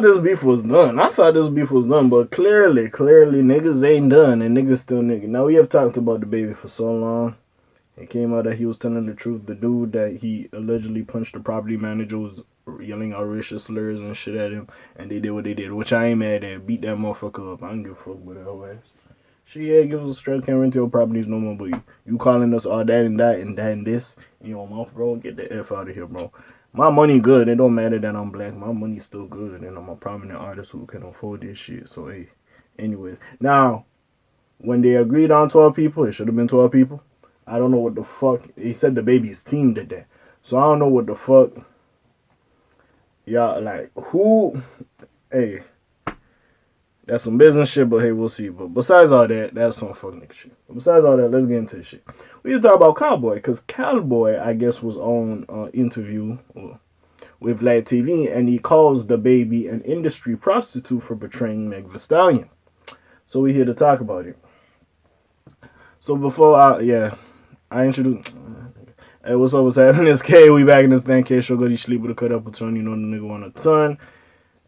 This beef was done. I thought this beef was done, but clearly, niggas ain't done, and niggas still nigga. Now we have talked about DaBaby for so long. It came out that he was telling the truth. The dude that he allegedly punched the property manager was yelling out racial slurs and shit at him, and they did what they did, which I ain't mad at. Beat that motherfucker up. I don't give a fuck with that whole ass. She give us a straight, can't rent your properties no more, but you calling us all that and that and that and this in your mouth, bro? Get the F out of here, bro. My money good. It don't matter that I'm black. My money's still good, and I'm a prominent artist who can afford this shit. So, hey, anyways. Now, when they agreed on 12 people, it should have been 12 people. I don't know what the fuck. He said DaBaby's team did that. So, I don't know what the fuck. Y'all, like, who. Hey, that's some business shit, but hey, we'll see. But besides all that, that's some fucking nigga shit. But besides all that, let's get into this shit. We need to talk about Calboy, because Calboy, I guess, was on interview with Vlad TV, and he calls DaBaby an industry prostitute for betraying Meg Thee Stallion. So we're here to talk about it. So before I introduce. Hey, what's up? What's happening? It's K. We back in this thing. K. Show good. Sleep with a cut up a ton. You know the nigga want a ton.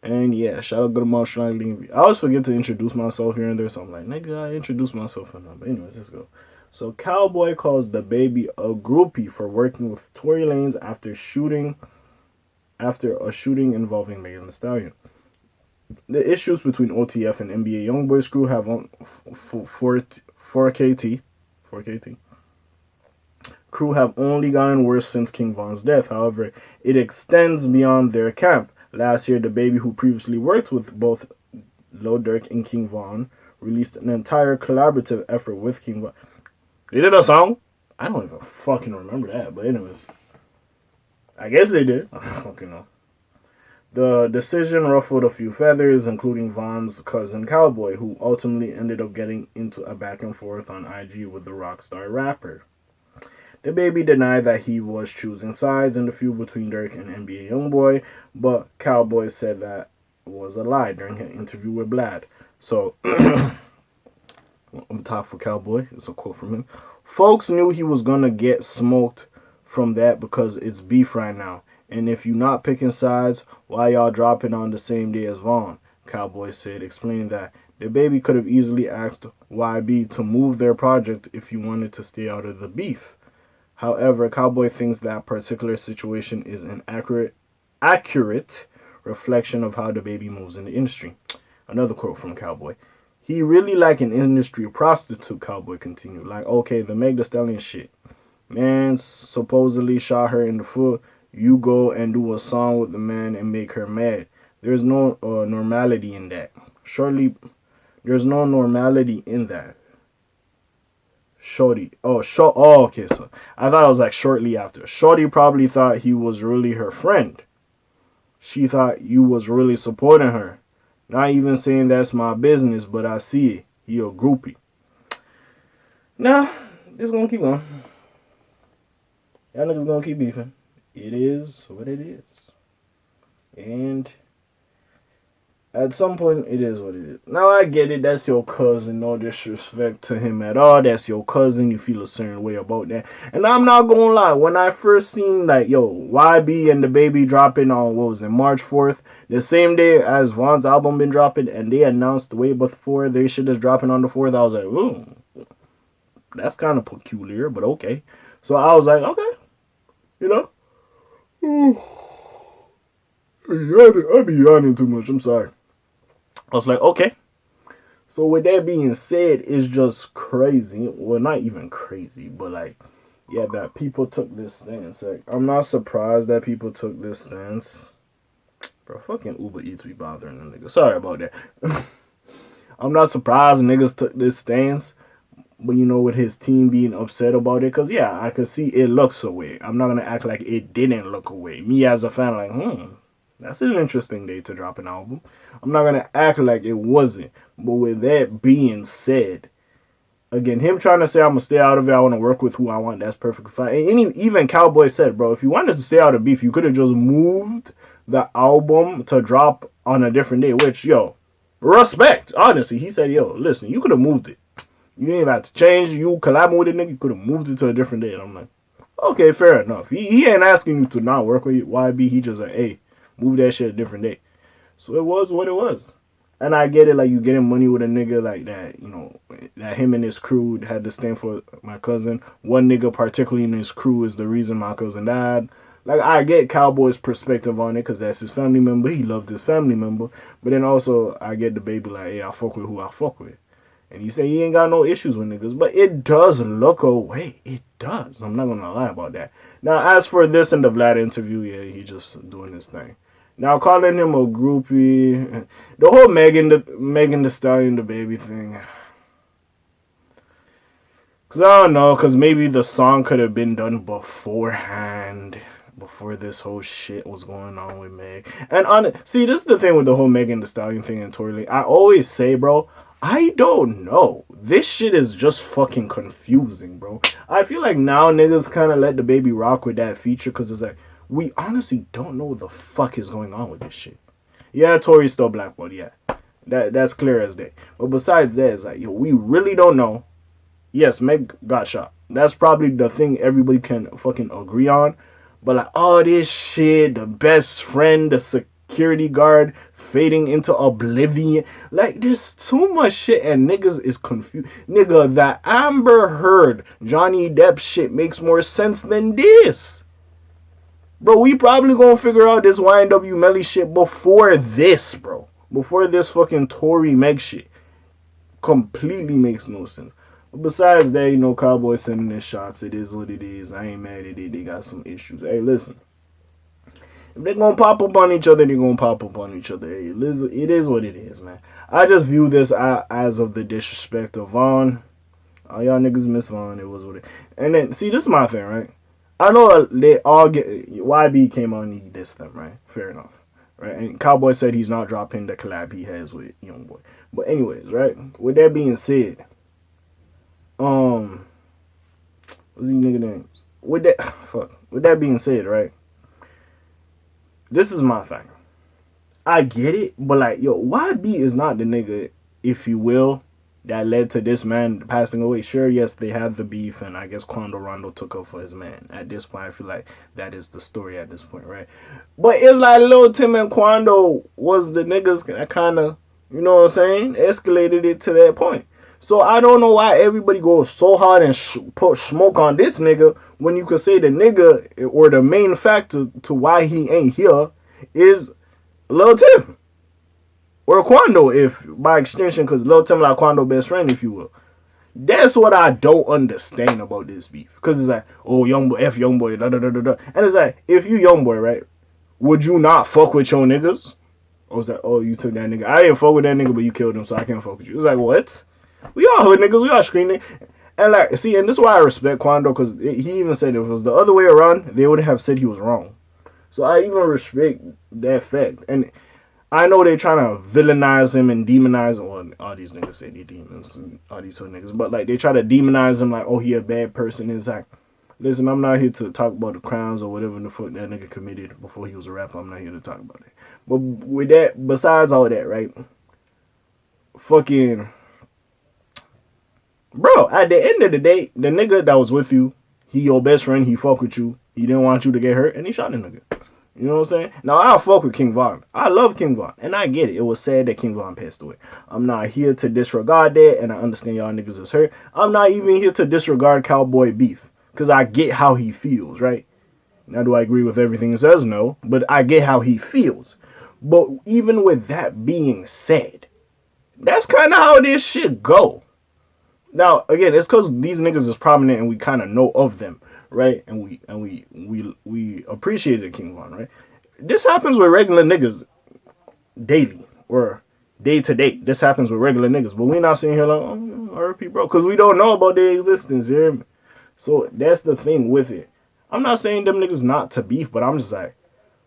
And yeah, shout out to the Marshall. I always forget to introduce myself here and there, so I'm like, nigga, I introduced myself enough. But anyways, let's go. So Calboy calls DaBaby a groupie for working with Tory Lanez after a shooting involving Megan Thee Stallion. The issues between OTF and NBA YoungBoy's crew have on 4KT crew have only gotten worse since King Von's death. However, it extends beyond their camp. Last year, DaBaby, who previously worked with both Lil Durk and King Von, released an entire collaborative effort with King Von. They did a song? I don't even fucking remember that, but anyways. I guess they did. I don't fucking know. The decision ruffled a few feathers, including Von's cousin Calboy, who ultimately ended up getting into a back and forth on IG with the rockstar rapper. DaBaby denied that he was choosing sides in the feud between Durk and NBA YoungBoy, but Calboy said that was a lie during an interview with Vlad. So, I'm top for Calboy. It's a quote from him. Folks knew he was gonna get smoked from that because it's beef right now. And if you're not picking sides, why y'all dropping on the same day as Vaughn? Calboy said, explaining that DaBaby could have easily asked YB to move their project if he wanted to stay out of the beef. However, Calboy thinks that particular situation is an accurate reflection of how DaBaby moves in the industry. Another quote from Calboy. He really like an industry prostitute, Calboy continued. Like, okay, the Meg Thee Stallion shit. Man supposedly shot her in the foot. You go and do a song with the man and make her mad. There's no normality in that. Surely, there's no normality in that. Shorty. Oh, okay, so I thought it was like shortly after. Shorty probably thought he was really her friend. She thought you was really supporting her. Not even saying that's my business, but I see it. He a groupie. Nah, this gonna keep going. Y'all niggas gonna keep beefing. It is what it is. And at some point, it is what it is. Now, I get it. That's your cousin. No disrespect to him at all. That's your cousin. You feel a certain way about that. And I'm not going to lie. When I first seen, like, YB and DaBaby dropping on, what was it, March 4th, the same day as Von's album been dropping, and they announced way before their shit is dropping on the 4th, I was like, ooh, that's kind of peculiar, but okay. So I was like, okay, you know. I be yawning too much. I'm sorry. I was like, okay. So with that being said, it's just crazy. Well, not even crazy, but like, yeah, that people took this stance. Like, I'm not surprised that people took this stance. Bro, fucking Uber Eats be bothering them niggas. Sorry about that. I'm not surprised niggas took this stance. But, you know, with his team being upset about it. Because, yeah, I could see it looks away. I'm not going to act like it didn't look away. Me as a fan, like, that's an interesting day to drop an album. I'm not going to act like it wasn't. But with that being said, again, him trying to say, I'm going to stay out of it, I want to work with who I want, that's perfectly fine. And even Calboy said, bro, if you wanted to stay out of beef, you could have just moved the album to drop on a different day. Which, respect. Honestly, he said, listen, you could have moved it. You ain't about to change. You collabing with a nigga, you could have moved it to a different day. And I'm like, okay, fair enough. He ain't asking you to not work with YB. He just like, hey, move that shit a different day. So it was what it was. And I get it, like, you getting money with a nigga like that, that him and his crew had to stand for my cousin. One nigga, particularly in his crew, is the reason my cousin died. Like, I get Calboy's perspective on it, because that's his family member. He loved his family member. But then also, I get DaBaby, like, hey, I fuck with who I fuck with. And he said he ain't got no issues with niggas. But it does look away. It does. I'm not going to lie about that. Now, as for this and the Vlad interview, yeah, he just doing his thing. Now, calling him a groupie, the whole Megan Thee Stallion, DaBaby thing. Because I don't know, because maybe the song could have been done beforehand, before this whole shit was going on with Meg. And see, this is the thing with the whole Megan Thee Stallion thing and Tory Lanez. I always say, bro, I don't know. This shit is just fucking confusing, bro. I feel like now niggas kind of let DaBaby rock with that feature, because it's like, we honestly don't know what the fuck is going on with this shit. Yeah, Tory's still blackballed, yeah. That's clear as day. But besides that, it's like, yo, we really don't know. Yes, Meg got shot. That's probably the thing everybody can fucking agree on. But like, all this shit, the best friend, the security guard fading into oblivion. Like, there's too much shit and niggas is confused. Nigga, that Amber Heard Johnny Depp shit makes more sense than this. Bro, we probably gonna figure out this YNW Melly shit before this, bro. Before this fucking Tory Meg shit. Completely makes no sense. But besides that, Calboy sending their shots. It is what it is. I ain't mad at it. They got some issues. Hey, listen. If they're gonna pop up on each other, they're gonna pop up on each other. Hey, it is what it is, man. I just view this as of the disrespect of Vaughn. All y'all niggas miss Vaughn. It was what it. And then, see, this is my thing, right? I know they all get... YB came on, he dissed them, right? Fair enough. Right? And Calboy said he's not dropping the collab he has with Youngboy. But anyways, right? With that being said... What's these nigga names? With that being said, right? This is my thing. I get it, but like, yo, YB is not the nigga, if you will, that led to this man passing away. Sure, yes, they had the beef, and I guess Quando Rondo took up for his man. At this point, I feel like that is the story at this point, right? But it's like Lil Tim and Quando was the niggas that kind of, you know what I'm saying, escalated it to that point. So I don't know why everybody goes so hard and put smoke on this nigga when you could say the nigga or the main factor to why he ain't here is Lil Tim. Or Quando, if by extension, because Lil Tim like Quando best friend, if you will. That's what I don't understand about this beef. Because it's like, oh, Youngboy, F Youngboy, da da da da da. And it's like, if you Youngboy, right, would you not fuck with your niggas? Or it's like, oh, you took that nigga. I didn't fuck with that nigga, but you killed him, so I can't fuck with you. It's like, what? We all hood niggas, we all street niggas. And like, see, and this is why I respect Quando, because he even said if it was the other way around, they would have said he was wrong. So I even respect that fact. And I know they're trying to villainize him and demonize him. Well, all these niggas say they demons, all these hood niggas. But like, they try to demonize him like, oh, he a bad person. It's like, listen, I'm not here to talk about the crimes or whatever the fuck that nigga committed before he was a rapper. I'm not here to talk about it. But with that, besides all that, right? Fucking... Bro, at the end of the day, the nigga that was with you, he your best friend, he fuck with you, he didn't want you to get hurt, and he shot the nigga. You know what I'm saying? Now, I'll fuck with King Von. I love King Von, and I get it. It was sad that King Von passed away. I'm not here to disregard that, and I understand y'all niggas is hurt. I'm not even here to disregard Calboy beef, because I get how he feels, right? Now, do I agree with everything he says? No, but I get how he feels. But even with that being said, that's kind of how this shit go. Now, again, it's because these niggas is prominent and we kind of know of them, right? And we appreciated King Von, right? This happens with regular niggas daily or day to day. This happens with regular niggas, but we not sitting here like, oh, RP, bro, because we don't know about their existence, you hear me? So that's the thing with it. I'm not saying them niggas not to beef, but I'm just like,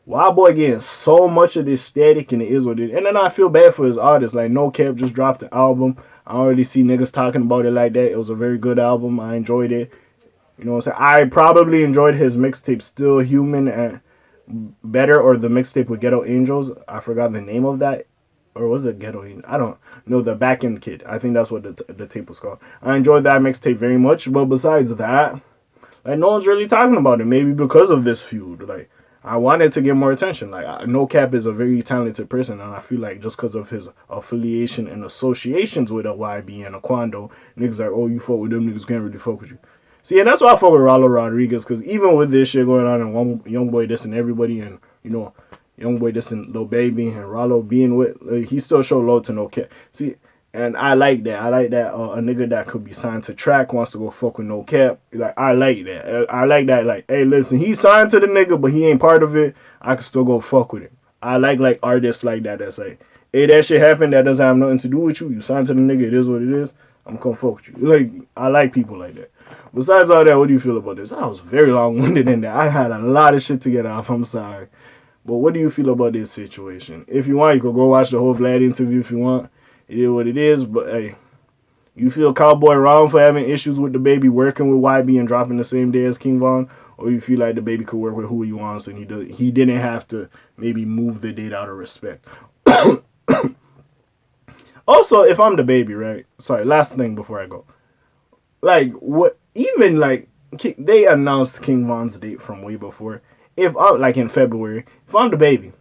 why boy getting so much of this static and it is what it is. And then I feel bad for his artists. Like, No Cap just dropped an album. I don't really see niggas talking about it like that. It was a very good album. I enjoyed it. You know what I'm saying? I probably enjoyed his mixtape Still Human and better, or the mixtape with Ghetto Angels. I forgot the name of that. Or was it Ghetto Angels? I don't know. The Back End Kid. I think that's what the tape was called. I enjoyed that mixtape very much. But besides that, like, no one's really talking about it. Maybe because of this feud. Like, I wanted to get more attention. Like, No Cap is a very talented person, and I feel like just because of his affiliation and associations with a YB and a Quando, niggas like, oh, you fuck with them niggas, can't really fuck with you. See, and that's why I fuck with Rollo Rodriguez, because even with this shit going on, and one young boy dissing everybody, and young boy dissing DaBaby, and Rollo being with, he still show love to No Cap. See, and I like that. I like that a nigga that could be signed to track wants to go fuck with No Cap. Like, I like that. I like that. Like, hey, listen, he signed to the nigga, but he ain't part of it. I can still go fuck with him. I like artists like that. That's like, hey, that shit happened. That doesn't have nothing to do with you. You signed to the nigga. It is what it is. I'm gonna fuck with you. Like, I like people like that. Besides all that, what do you feel about this? I was very long-winded in that. I had a lot of shit to get off. I'm sorry. But what do you feel about this situation? If you want, you could go watch the whole Vlad interview if you want. It is what it is, but hey, you feel Calboy wrong for having issues with DaBaby working with YB and dropping the same day as King Von, or you feel like DaBaby could work with who he wants and he didn't have to maybe move the date out of respect. Also, if I'm DaBaby, right? Sorry, last thing before I go. Like, what? Even like they announced King Von's date from way before. If I'm like in February, if I'm DaBaby,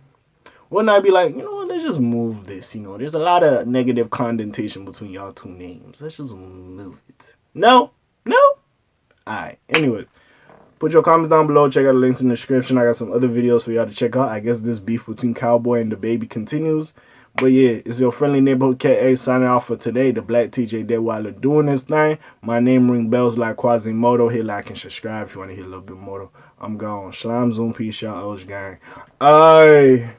wouldn't I be like, you know what, let's just move this, there's a lot of negative connotation between y'all two names. Let's just move it. No? Alright, anyway. Put your comments down below, check out the links in the description. I got some other videos for y'all to check out. I guess this beef between Calboy and DaBaby continues. But yeah, it's your friendly neighborhood K.A. signing off for today. The Black TJ Deadweiler doing this thing. My name ring bells like Quasimodo. Hit like and subscribe if you want to hear a little bit more. I'm gone. Shalom, Zoom, peace, y'all, Osh gang. Aye.